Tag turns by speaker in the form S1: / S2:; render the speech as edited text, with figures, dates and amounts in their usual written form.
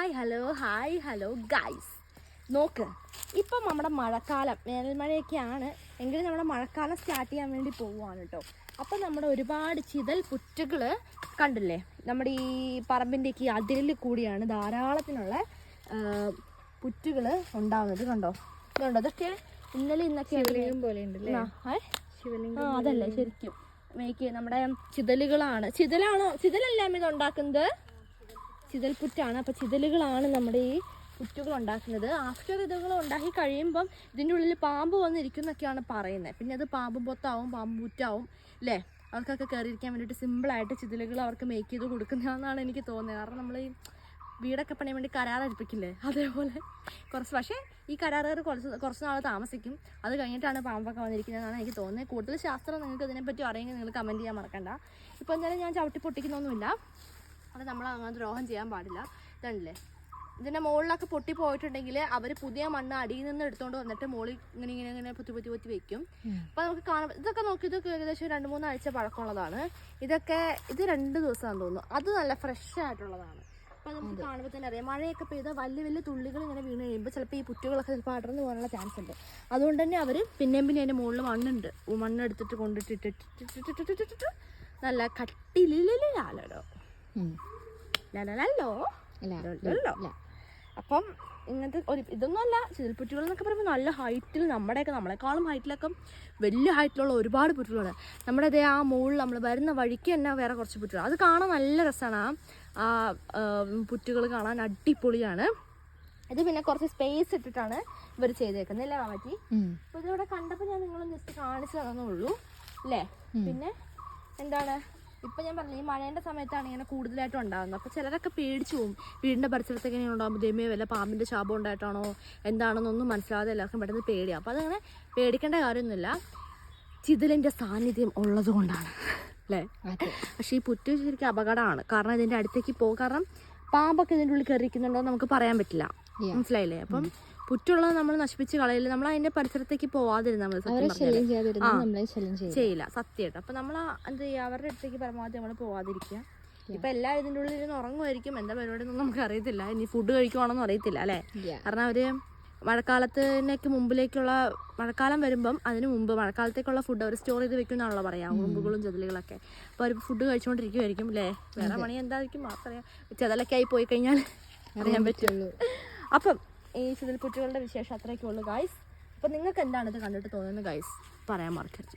S1: Hi hello guys. നോക്ക്, ഇപ്പം നമ്മുടെ മഴക്കാലം, വേനൽമഴയൊക്കെയാണ് എങ്കിലും നമ്മുടെ മഴക്കാലം സ്റ്റാർട്ട് ചെയ്യാൻ വേണ്ടി പോവുകയാണ് കേട്ടോ. അപ്പം നമ്മുടെ ഒരുപാട് ചിതൽ പുറ്റുകൾ കണ്ടില്ലേ, നമ്മുടെ ഈ പറമ്പിൻ്റെയൊക്കെ ഈ അതിരിൽ കൂടിയാണ് ധാരാളത്തിനുള്ള പുറ്റുകൾ ഉണ്ടാകുന്നത്. കണ്ടോ, ഇതുണ്ടോ? അതൊക്കെ ഇന്നൊക്കെ അതല്ലേ ശരിക്കും നമ്മുടെ ചിതലല്ല ഇത് ഉണ്ടാക്കുന്നത്, ചിതൽപുറ്റാണ്. അപ്പോൾ ചിതലുകളാണ് നമ്മുടെ ഈ പുറ്റുകൾ ഉണ്ടാക്കുന്നത്. ആഫ്റ്റർ ഇതുകൾ ഉണ്ടാക്കി കഴിയുമ്പം ഇതിൻ്റെ ഉള്ളിൽ പാമ്പ് വന്നിരിക്കുന്നൊക്കെയാണ് പറയുന്നത്. പിന്നെ അത് പാമ്പ് പൊത്താവും, പാമ്പ് പുറ്റാവും അല്ലേ. അവർക്കൊക്കെ കയറിയിരിക്കാൻ വേണ്ടിയിട്ട് സിമ്പിളായിട്ട് ചിതലുകൾ അവർക്ക് മേക്ക് ചെയ്ത് കൊടുക്കുന്നതാണെന്നാണ് എനിക്ക് തോന്നുന്നത്. കാരണം നമ്മൾ ഈ വീടൊക്കെ പണിയാൻ വേണ്ടി കരാറെടുപ്പിക്കില്ലേ, അതേപോലെ പക്ഷേ ഈ കരാറുകാർ കുറച്ച് നാൾ താമസിക്കും. അത് കഴിഞ്ഞിട്ടാണ് പാമ്പൊക്കെ വന്നിരിക്കുന്നതെന്നാണ് എനിക്ക് തോന്നുന്നത്. കൂടുതൽ ശാസ്ത്രം നിങ്ങൾക്ക് ഇതിനെപ്പറ്റി അറിയെങ്കിൽ നിങ്ങൾ കമൻറ്റ് ചെയ്യാൻ മറക്കണ്ട. ഇപ്പോൾ എന്തായാലും ഞാൻ ചവിട്ടി പൊട്ടിക്കുന്നൊന്നുമില്ല, അത് നമ്മൾ അങ്ങനെ ദ്രോഹം ചെയ്യാൻ പാടില്ല. ഇതുണ്ടല്ലേ, ഇതിൻ്റെ മുകളിലൊക്കെ പൊട്ടി പോയിട്ടുണ്ടെങ്കിൽ അവർ പുതിയ മണ്ണ് അടിയിൽ നിന്ന് എടുത്തുകൊണ്ട് വന്നിട്ട് മുകളിൽ ഇങ്ങനെ പൊത്തി വെക്കും. അപ്പോൾ നമുക്ക് കാണാം. ഇതൊക്കെ നോക്കി, ഇതൊക്കെ ഏകദേശം 2-3 ആഴ്ച പഴക്കമുള്ളതാണ്. ഇത് 2 ദിവസമാണെന്ന് തോന്നുന്നു. അത് നല്ല ഫ്രഷ് ആയിട്ടുള്ളതാണ്. അപ്പോൾ നമുക്ക് കാണുമ്പോൾ തന്നെ അറിയാം, മഴയൊക്കെ പെയ്താൽ വലിയ തുള്ളികൾ ഇങ്ങനെ വീണ് കഴിയുമ്പോൾ ചിലപ്പോൾ ഈ പുറ്റുകളൊക്കെ ചിലപ്പോൾ അടർന്നു പോകാനുള്ള ചാൻസ് ഉണ്ട്. അതുകൊണ്ട് തന്നെ അവർ പിന്നെയും അതിൻ്റെ മുകളിൽ മണ്ണെടുത്തിട്ട് കൊണ്ടിട്ടിട്ടിട്ടിട്ടിട്ടിട്ടിട്ടിട്ട് നല്ല കട്ടിലിലോ അപ്പം ഇങ്ങനത്തെ ഇതൊന്നും അല്ല. ചിതൽപുറ്റുകൾ എന്നൊക്കെ പറയുമ്പോൾ നല്ല ഹൈറ്റിൽ, നമ്മളെക്കാളും ഹൈറ്റിലൊക്കെ വലിയ ഹൈറ്റിലുള്ള ഒരുപാട് പുറ്റുകളുണ്ട്. നമ്മുടെ അതേ ആ മുകളിൽ നമ്മൾ വരുന്ന വഴിക്ക് തന്നെ വേറെ കുറച്ച് പുറ്റുകൾ, അത് കാണാൻ നല്ല രസമാണ്. ആ പുറ്റുകൾ കാണാൻ അടിപൊളിയാണ്. ഇത് പിന്നെ കുറച്ച് സ്പേസ് ഇട്ടിട്ടാണ് ഇവർ ചെയ്തേക്കുന്നത് അല്ലേ മാറ്റി. അപ്പോൾ ഇതിവിടെ കണ്ടപ്പോൾ ഞാൻ നിങ്ങളെ ജസ്റ്റ് കാണിച്ചു തന്നേ ഉള്ളൂ അല്ലേ. പിന്നെ എന്താണ്, ഇപ്പം ഞാൻ പറഞ്ഞില്ല, ഈ മഴേൻ്റെ സമയത്താണ് ഇങ്ങനെ കൂടുതലായിട്ടും ഉണ്ടാകുന്നത്. അപ്പോൾ ചിലരൊക്കെ പേടിച്ചു പോകും, വീടിൻ്റെ പരിസരത്തൊക്കെ ഇങ്ങനെ ഉണ്ടാകുമ്പോൾ ദൈവമേ വല്ല പാമ്പിൻ്റെ ശാപം ഉണ്ടായിട്ടാണോ എന്താണെന്നൊന്നും മനസ്സിലാതെ എല്ലാവർക്കും പെട്ടെന്ന് പേടിയാണ്. അപ്പോൾ അതങ്ങനെ പേടിക്കേണ്ട കാര്യമൊന്നുമില്ല, ചിതലിൻ്റെ സാന്നിധ്യം ഉള്ളത് കൊണ്ടാണ് അല്ലേ. പക്ഷേ ഈ പുറ്റ് ശരിക്കും അപകടമാണ്. കാരണം ഇതിൻ്റെ അടുത്തേക്ക് പോകും, കാരണം പാമ്പൊക്കെ ഇതിൻ്റെ ഉള്ളിൽ കയറിയിരിക്കുന്നുണ്ടോ എന്ന് നമുക്ക് പറയാൻ പറ്റില്ല, മനസ്സിലായില്ലേ. അപ്പം പുറ്റുള്ളത് നമ്മൾ നശിപ്പിച്ച് കളയില്ല, നമ്മൾ അതിന്റെ പരിസരത്തേക്ക് പോവാതിരുന്ന ചെയ്യില്ല, സത്യമായിട്ട്. അപ്പൊ നമ്മൾ എന്ത് ചെയ്യുക, അവരുടെ അടുത്തേക്ക് പരമാവധി നമ്മൾ പോവാതിരിക്കുക. ഇപ്പൊ എല്ലാവരും ഇതിൻ്റെ ഉള്ളിൽ ഇരുന്ന് ഉറങ്ങുമായിരിക്കും, എന്താ പരിപാടി എന്നൊന്നും നമുക്ക് അറിയത്തില്ല. ഇനി ഫുഡ് കഴിക്കുവാണെന്നും അറിയത്തില്ല അല്ലേ. കാരണം അവര് മഴക്കാലത്തിനൊക്കെ മുമ്പിലേക്കുള്ള, മഴക്കാലം വരുമ്പം അതിന് മുമ്പ് മഴക്കാലത്തേക്കുള്ള ഫുഡ് അവർ സ്റ്റോർ ചെയ്ത് വെക്കുമെന്നാണല്ലോ പറയാം, ഉറുമ്പുകളും ചെതലുകളൊക്കെ. അപ്പോൾ അവർ ഫുഡ് കഴിച്ചുകൊണ്ടിരിക്കുമായിരിക്കും അല്ലേ. വേറെ പണി എന്തായിരിക്കും മാർക്കറിയാം. ചെതലൊക്കെ ആയി പോയി കഴിഞ്ഞാൽ അറിയാൻ പറ്റുള്ളൂ. അപ്പം ഈ ചിതൽപുറ്റുകളുടെ വിശേഷം അത്രയൊക്കെ ഉള്ളൂ ഗൈസ്. അപ്പം നിങ്ങൾക്ക് എന്താണ് ഇത് കണ്ടിട്ട് തോന്നുന്നത് ഗൈസ് പറയാൻ മറക്കരുത്.